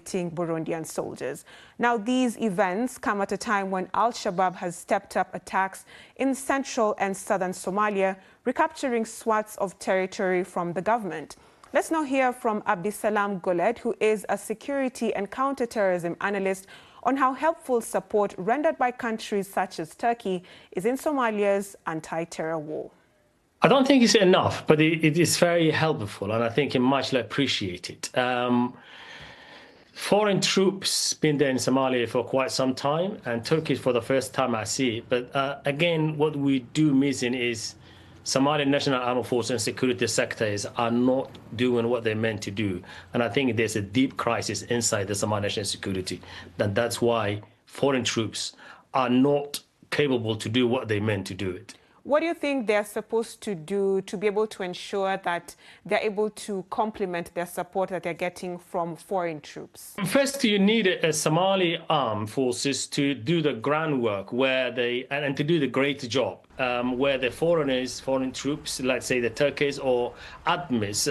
Burundian soldiers. Now, these events come at a time when Al-Shabaab has stepped up attacks in central and southern Somalia, recapturing swaths of territory from the government. Let's now hear from Abdisalam Goled, who is a security and counterterrorism analyst, on how helpful support rendered by countries such as Turkey is in Somalia's anti-terror war. I don't think it's enough, but it is very helpful, and I think it much appreciated. Foreign troops been there in Somalia for quite some time, and Turkey for the first time I see it. But again, what we do missing is Somali National Armed Forces and security sectors are not doing what they're meant to do. And I think there's a deep crisis inside the Somali national security. And that's why foreign troops are not capable to do what they're meant to do it. What do you think they're supposed to do to be able to ensure that they're able to complement their support that they're getting from foreign troops? First, you need a Somali armed forces to do the groundwork where and to do the great job, where the foreign troops, let's say the Turkish or ATMIS,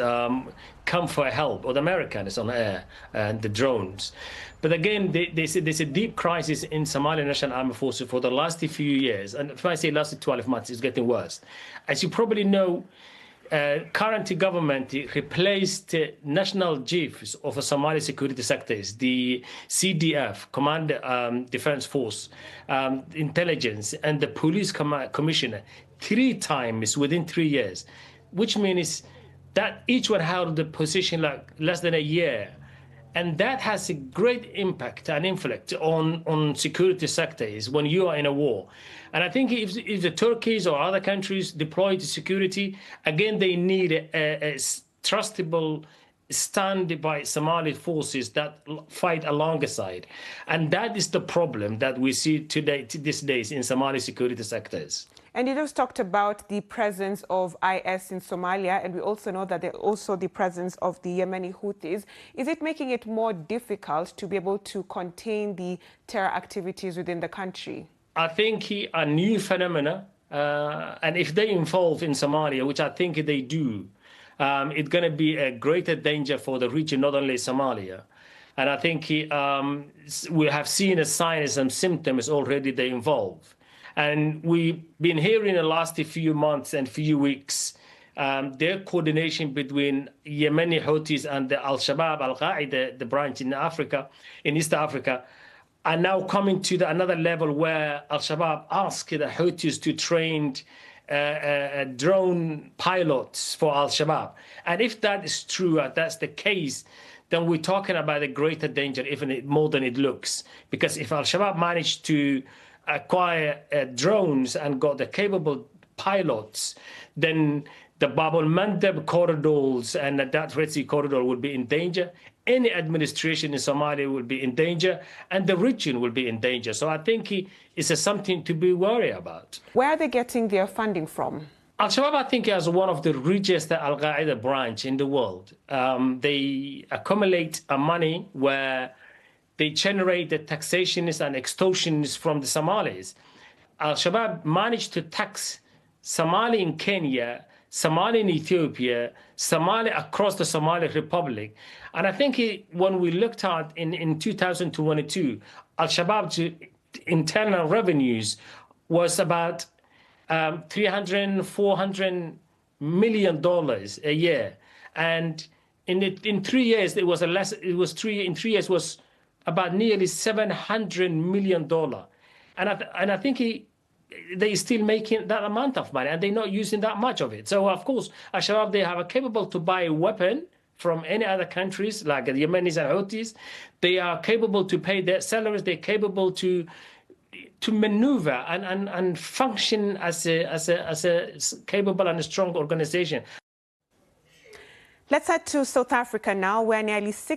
come for help, or the Americans on air and the drones. But again, there's a deep crisis in Somali National Armed Forces for the last few years. And if I say last 12 months, it's getting worse. As you probably know, current government replaced national chiefs of the Somali security sectors, the CDF, Command Defense Force, intelligence, and the police commissioner 3 times within 3 years, which means that each one held the position like less than a year. And that has a great impact and influence on security sectors when you are in a war. And I think if the Turkeys or other countries deploy the security, again, they need a trustable stand by Somali forces that fight alongside. And that is the problem that we see these days in Somali security sectors. And you just talked about the presence of IS in Somalia, and we also know that there's also the presence of the Yemeni Houthis. Is it making it more difficult to be able to contain the terror activities within the country? I think a new phenomena, and if they involve in Somalia, which I think they do, it's going to be a greater danger for the region, not only Somalia. And I think we have seen signs and symptoms already they involve. And we've been hearing in the last few months and few weeks their coordination between Yemeni Houthis and the Alshabab, Al-Qaeda, the branch in Africa, in East Africa, are now coming to another level where Al-Shabaab asked the Houthis to train drone pilots for Al-Shabaab. And if that is true, that's the case, then we're talking about a greater danger, even more than it looks. Because if Al-Shabaab managed to acquire drones and got the capable pilots, then the Bab al-Mandab corridors and that Red Sea corridor would be in danger. Any administration in Somalia will be in danger, and the region will be in danger. So I think it's something to be worried about. Where are they getting their funding from? Al-Shabaab, I think, is one of the richest Al-Qaeda branch in the world. They accumulate money where they generate the taxations and extortions from the Somalis. Al-Shabaab managed to tax Somali in Kenya, Somali in Ethiopia, Somali across the Somali Republic. And I think when we looked at in 2022, Al-Shabaab's internal revenues was about $300–400 million a year. And in 3 years, it was in 3 years was about nearly $700 million. And I think they're still making that amount of money, and they're not using that much of it. So, of course, Al-Shabaab, they are capable to buy a weapon from any other countries, like the Yemenis and Houthis. They are capable to pay their salaries. They're capable to maneuver and function as a capable and strong organization. Let's head to South Africa now, where nearly 6